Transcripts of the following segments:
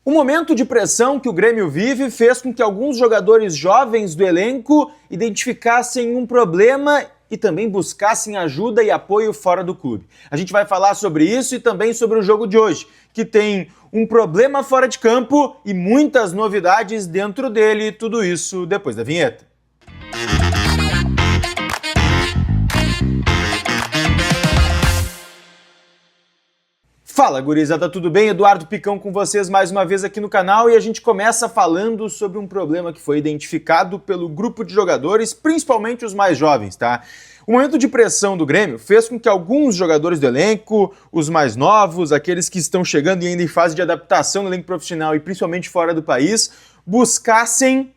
O momento de pressão que o Grêmio vive fez com que alguns jogadores jovens do elenco identificassem um problema e também buscassem ajuda e apoio fora do clube. A gente vai falar sobre isso e também sobre o jogo de hoje, que tem um problema fora de campo e muitas novidades dentro dele, tudo isso depois da vinheta. Fala, gurizada, tudo bem? Eduardo Picão com vocês mais uma vez aqui no canal e a gente começa falando sobre um problema que foi identificado pelo grupo de jogadores, principalmente os mais jovens, tá? O momento de pressão do Grêmio fez com que alguns jogadores do elenco, os mais novos, aqueles que estão chegando e ainda em fase de adaptação no elenco profissional e principalmente fora do país, buscassem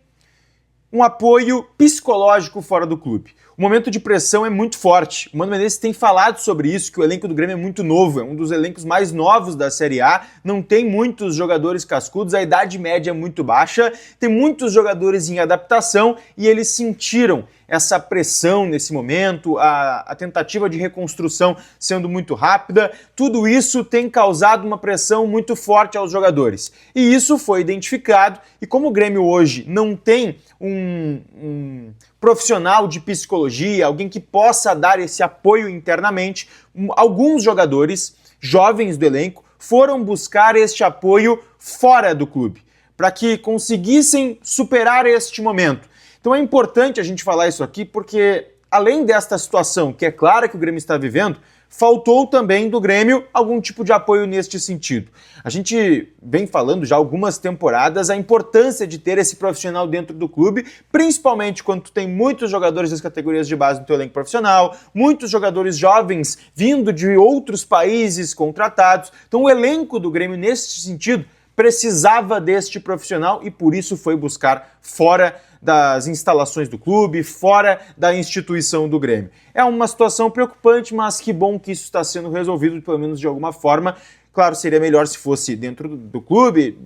um apoio psicológico fora do clube. O momento de pressão é muito forte. O Mano Menezes tem falado sobre isso, que o elenco do Grêmio é muito novo, é um dos elencos mais novos da Série A, não tem muitos jogadores cascudos, a idade média é muito baixa, tem muitos jogadores em adaptação e eles sentiram essa pressão nesse momento, a tentativa de reconstrução sendo muito rápida, tudo isso tem causado uma pressão muito forte aos jogadores. E isso foi identificado, e como o Grêmio hoje não tem um profissional de psicologia, alguém que possa dar esse apoio internamente, alguns jogadores jovens do elenco foram buscar este apoio fora do clube, para que conseguissem superar este momento. Então é importante a gente falar isso aqui porque, além desta situação, que é clara que o Grêmio está vivendo, faltou também do Grêmio algum tipo de apoio neste sentido. A gente vem falando já há algumas temporadas a importância de ter esse profissional dentro do clube, principalmente quando tu tem muitos jogadores das categorias de base no teu elenco profissional, muitos jogadores jovens vindo de outros países contratados. Então o elenco do Grêmio, nesse sentido, precisava deste profissional e por isso foi buscar fora das instalações do clube, fora da instituição do Grêmio. É uma situação preocupante, mas que bom que isso está sendo resolvido, pelo menos de alguma forma. Claro, seria melhor se fosse dentro do clube,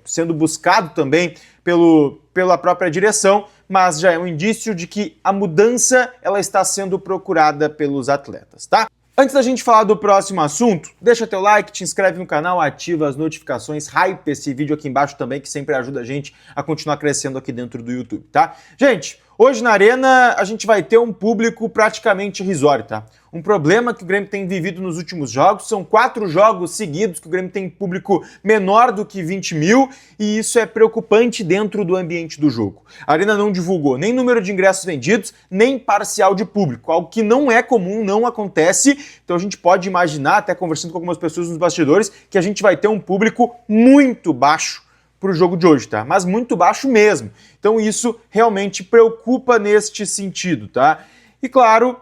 sendo buscado também pela própria direção, mas já é um indício de que a mudança ela está sendo procurada pelos atletas, tá? Antes da gente falar do próximo assunto, deixa teu like, te inscreve no canal, ativa as notificações, hype esse vídeo aqui embaixo também, que sempre ajuda a gente a continuar crescendo aqui dentro do YouTube, tá? Gente, hoje na Arena a gente vai ter um público praticamente irrisório, tá? Um problema que o Grêmio tem vivido nos últimos jogos, são 4 jogos seguidos que o Grêmio tem público menor do que 20 mil e isso é preocupante dentro do ambiente do jogo. A Arena não divulgou nem número de ingressos vendidos, nem parcial de público, algo que não é comum, não acontece, então a gente pode imaginar, até conversando com algumas pessoas nos bastidores, que a gente vai ter um público muito baixo para o jogo de hoje, tá? Mas muito baixo mesmo. Então isso realmente preocupa neste sentido, tá? E claro,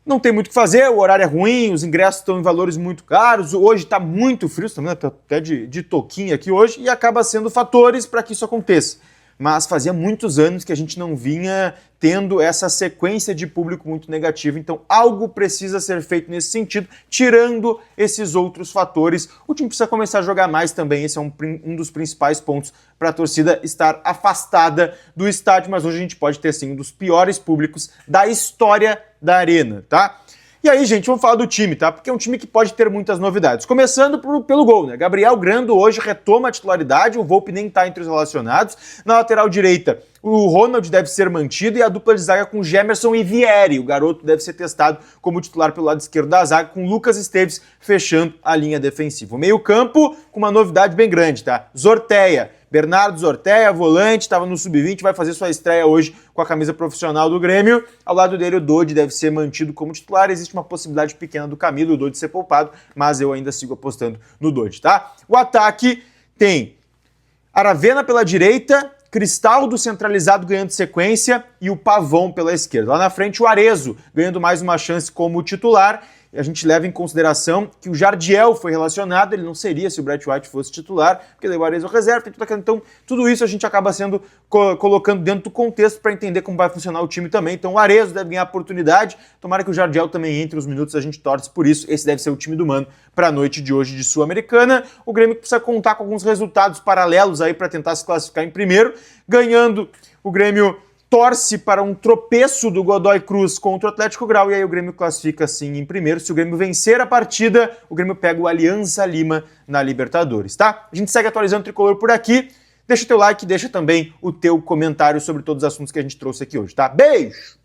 não tem muito o que fazer, o horário é ruim, os ingressos estão em valores muito caros, hoje está muito frio, tá até de touquinha aqui hoje, e acaba sendo fatores para que isso aconteça. Mas fazia muitos anos que a gente não vinha tendo essa sequência de público muito negativo, então algo precisa ser feito nesse sentido, tirando esses outros fatores. O time precisa começar a jogar mais também, esse é um dos principais pontos para a torcida estar afastada do estádio, mas hoje a gente pode ter sim um dos piores públicos da história da Arena, tá? E aí, gente, vamos falar do time, tá? Porque é um time que pode ter muitas novidades. Começando pelo gol, né? Gabriel Grando hoje retoma a titularidade, o Volpi nem tá entre os relacionados. Na lateral direita, o Ronald deve ser mantido e a dupla de zaga com Gemerson e Vieri. O garoto deve ser testado como titular pelo lado esquerdo da zaga, com Lucas Esteves fechando a linha defensiva. O meio-campo com uma novidade bem grande, tá? Zorteia. Bernardo Zorteia, volante, estava no sub-20, vai fazer sua estreia hoje com a camisa profissional do Grêmio. Ao lado dele, o Dodi deve ser mantido como titular. Existe uma possibilidade pequena do Camilo, o Dodi ser poupado, mas eu ainda sigo apostando no Dodi, tá? O ataque tem Aravena pela direita, Cristaldo centralizado ganhando sequência e o Pavão pela esquerda. Lá na frente, o Arezo ganhando mais uma chance como titular. A gente leva em consideração que o Jardiel foi relacionado, ele não seria se o Brett White fosse titular, porque daí o Arezo reserva, então tudo isso a gente acaba sendo colocando dentro do contexto para entender como vai funcionar o time também. Então o Arezo deve ganhar oportunidade, tomara que o Jardiel também entre os minutos, a gente torce por isso. Esse deve ser o time do Mano para a noite de hoje de Sul-Americana. O Grêmio precisa contar com alguns resultados paralelos aí para tentar se classificar em primeiro, ganhando o Grêmio torce para um tropeço do Godoy Cruz contra o Atlético Grau, e aí o Grêmio classifica assim em primeiro. Se o Grêmio vencer a partida, o Grêmio pega o Alianza Lima na Libertadores, tá? A gente segue atualizando o Tricolor por aqui. Deixa o teu like, deixa também o teu comentário sobre todos os assuntos que a gente trouxe aqui hoje, tá? Beijo!